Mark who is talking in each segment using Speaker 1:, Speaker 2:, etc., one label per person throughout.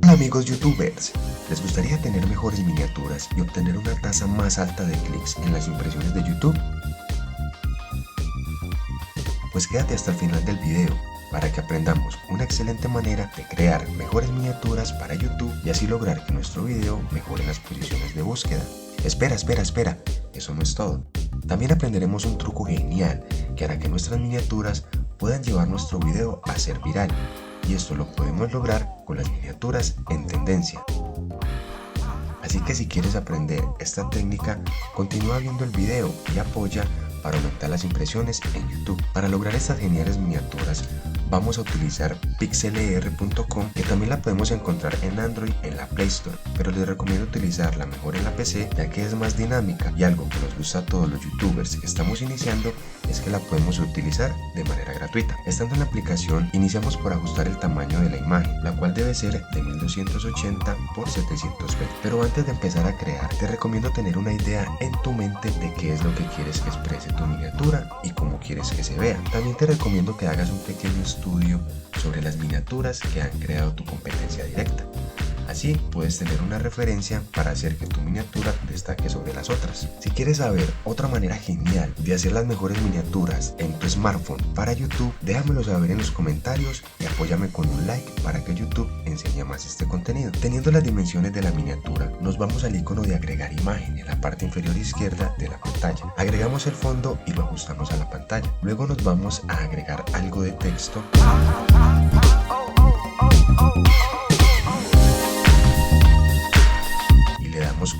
Speaker 1: Hola amigos youtubers, ¿les gustaría tener mejores miniaturas y obtener una tasa más alta de clics en las impresiones de YouTube? Pues quédate hasta el final del video para que aprendamos una excelente manera de crear mejores miniaturas para YouTube y así lograr que nuestro video mejore las posiciones de búsqueda. Espera, eso no es todo. También aprenderemos un truco genial que hará que nuestras miniaturas puedan llevar nuestro video a ser viral. Y esto lo podemos lograr con las miniaturas en tendencia. Así que si quieres aprender esta técnica, continúa viendo el video y apoya para aumentar las impresiones en YouTube. Para lograr estas geniales miniaturas, vamos a utilizar pixlr.com, que también la podemos encontrar en Android en la Play Store, pero les recomiendo utilizarla mejor en la PC ya que es más dinámica, y algo que nos gusta a todos los youtubers que estamos iniciando es que la podemos utilizar de manera gratuita. Estando en la aplicación, iniciamos por ajustar el tamaño de la imagen, la cual debe ser de 1280 x 720. Pero antes de empezar a crear, te recomiendo tener una idea en tu mente de qué es lo que quieres que exprese tu miniatura y cómo quieres que se vea. También te recomiendo que hagas un pequeño estudio sobre las miniaturas que han creado tu competencia directa. Así puedes tener una referencia para hacer que tu miniatura destaque sobre las otras. Si quieres saber otra manera genial de hacer las mejores miniaturas en tu smartphone para YouTube, déjamelo saber en los comentarios y apóyame con un like para que YouTube enseñe más este contenido. Teniendo las dimensiones de la miniatura, nos vamos al icono de agregar imagen en la parte inferior izquierda de la pantalla. Agregamos el fondo y lo ajustamos a la pantalla. Luego nos vamos a agregar algo de texto.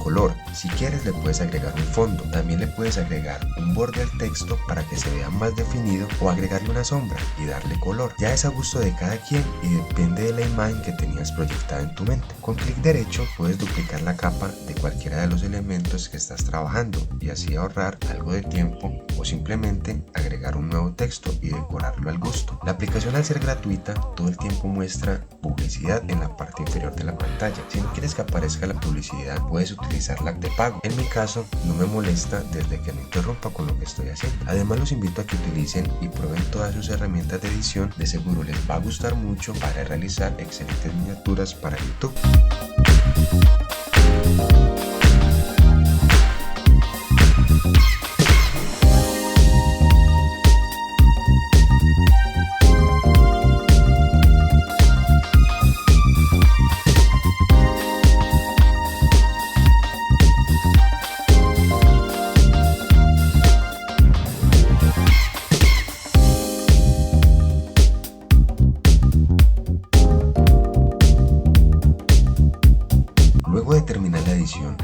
Speaker 1: Color. Si quieres le puedes agregar un fondo, también le puedes agregar un borde al texto para que se vea más definido o agregarle una sombra y darle color. Ya es a gusto de cada quien y depende de la imagen que tenías proyectada en tu mente. Con clic derecho puedes duplicar la capa de cualquiera de los elementos que estás trabajando y así ahorrar algo de tiempo, o simplemente agregar un nuevo texto y decorarlo al gusto. La aplicación, al ser gratuita, todo el tiempo muestra publicidad en la parte inferior de la pantalla. Si no quieres que aparezca la publicidad, puedes utilizarla de pago. En mi caso no me molesta desde que no interrumpa con lo que estoy haciendo. Además los invito a que utilicen y prueben todas sus herramientas de edición, de seguro les va a gustar mucho para realizar excelentes miniaturas para YouTube. Luego de terminar la edición,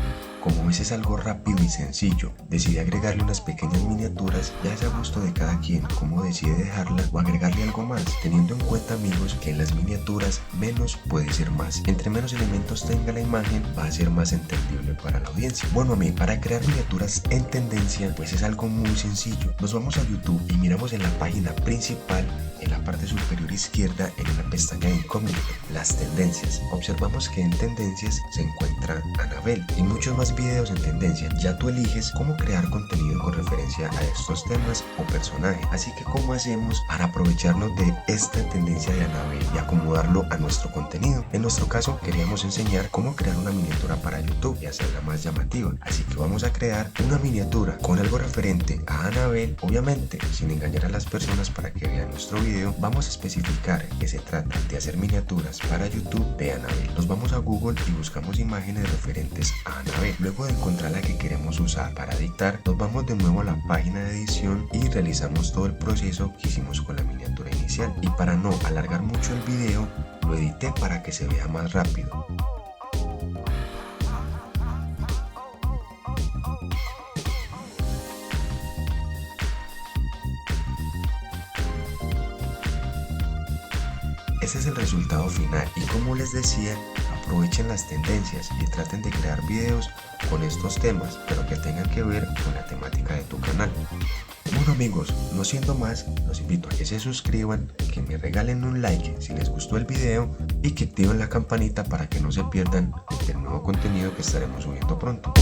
Speaker 1: como ves es algo rápido y sencillo, decidí agregarle unas pequeñas miniaturas. Ya es a gusto de cada quien cómo decide dejarla o agregarle algo más, teniendo en cuenta, amigos, que en las miniaturas menos puede ser más. Entre menos elementos tenga la imagen, va a ser más entendible para la audiencia. Bueno, para crear miniaturas en tendencia, pues es algo muy sencillo. Nos vamos a YouTube y miramos en la página principal, en la parte superior izquierda, en una pestaña de incógnito, las tendencias. Observamos que en tendencias se encuentra Anabel y muchos más videos en tendencia. Ya tú eliges cómo crear contenido con referencia a estos temas o personajes. Así que ¿cómo hacemos para aprovecharnos de esta tendencia de Anabel y acomodarlo a nuestro contenido? En nuestro caso queríamos enseñar cómo crear una miniatura para YouTube y hacerla más llamativa. Así que vamos a crear una miniatura con algo referente a Anabel, obviamente sin engañar a las personas para que vean nuestro video. Vamos a especificar que se trata de hacer miniaturas para YouTube de Anabel. Nos vamos a Google y buscamos imágenes referentes a Anabel. Luego de encontrar la que queremos usar para editar, nos vamos de nuevo a la página de edición y realizamos todo el proceso que hicimos con la miniatura inicial. Y para no alargar mucho el video, lo edité para que se vea más rápido. Ese es el resultado final y, como les decía, aprovechen las tendencias y traten de crear videos con estos temas, pero que tengan que ver con la temática de tu canal. Bueno amigos, no siendo más, los invito a que se suscriban, que me regalen un like si les gustó el video y que activen la campanita para que no se pierdan del nuevo contenido que estaremos subiendo pronto.